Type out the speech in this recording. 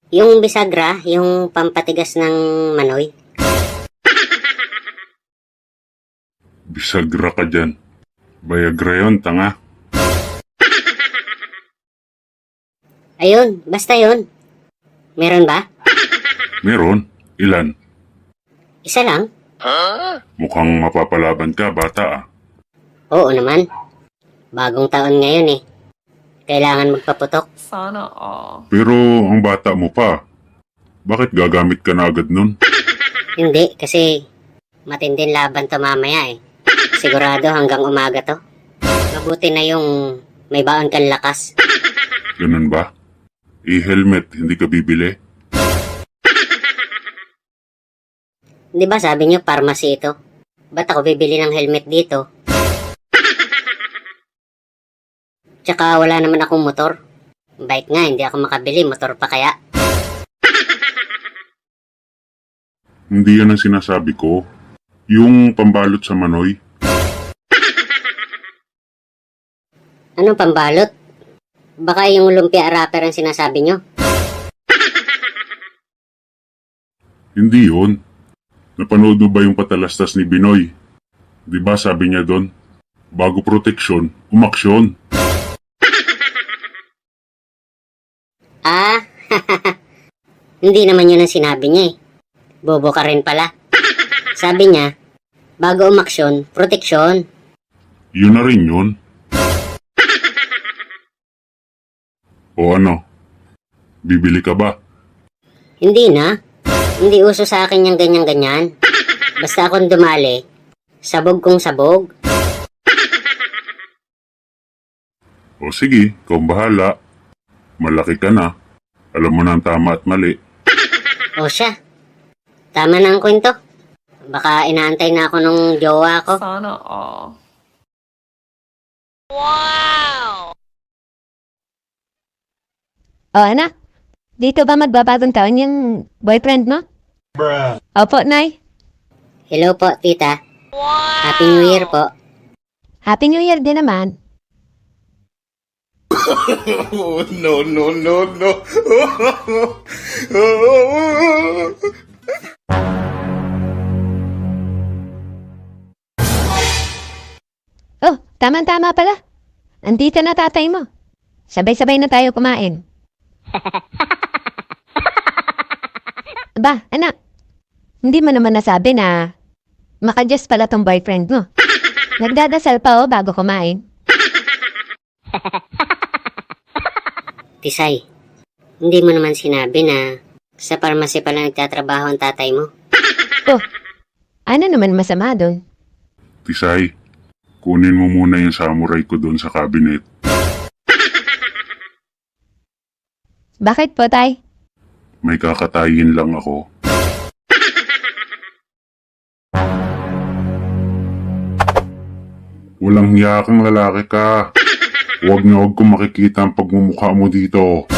Yung bisagra, yung pampatigas ng manoy. Bisagra ka dyan. Viagra yun, tanga. Ayun, basta yun. Meron ba? Meron. Ilan? Isa lang? Mukhang mapapalaban ka, bata ah. Oo naman. Bagong taon ngayon eh. Kailangan magpaputok. Sana all. Pero ang bata mo pa. Bakit gagamit ka na agad nun? Hindi, kasi matinding laban to mamaya eh. Sigurado hanggang umaga to. Mabuti na yung may baon kang lakas. Ganun ba? I-helmet, hindi ka bibili? Di ba sabi nyo pharmacy ito? Ba't ako bibili ng helmet dito? Tsaka wala naman akong motor. Bike nga, hindi ako makabili. Motor pa kaya? Hindi yan ang sinasabi ko. Yung pambalot sa manoy. Anong pambalot? Baka yung lumpia wrapper ang sinasabi nyo? Hindi yun. Napanood mo ba yung patalastas ni Binoy? Di ba sabi niya doon? Bago proteksyon, umaksyon. Ah, hindi naman yun ang sinabi niya eh. Bobo ka rin pala. Sabi niya, bago umaksyon, proteksyon. Yun na rin yun. O ano? Bibili ka ba? Hindi na. Hindi uso sa akin yung ganyan-ganyan. Basta akong dumali, sabog kong sabog. O sige, ikaw ang bahala. Malaki ka na. Alam mo na ang tama at mali. O siya, tama na ang kwento. Baka inaantay na ako nung jowa ko. Sana all. O anak, dito ba magbabagong taon yung boyfriend mo? Opo, Nay. Hello po, tita. Happy New Year po. Happy New Year din naman. Oh, no, no, no, no. Oh, tama-tama pala. Andito na tatay mo. Sabay-sabay na tayo kumain. Aba, anak. Hindi mo naman nasabi na makadyos pala tong boyfriend mo. Nagdadasal pa bago kumain. Tisay, hindi mo naman sinabi na sa pharmacy pala nagtatrabaho ang tatay mo. Oh, ano naman masama doon? Tisay, kunin mo muna yung samurai ko doon sa cabinet. Bakit po, tay? May kakatayin lang ako. Walang hiya kang lalaki ka. Huwag na huwag kong makikita ang pagmumukha mo dito.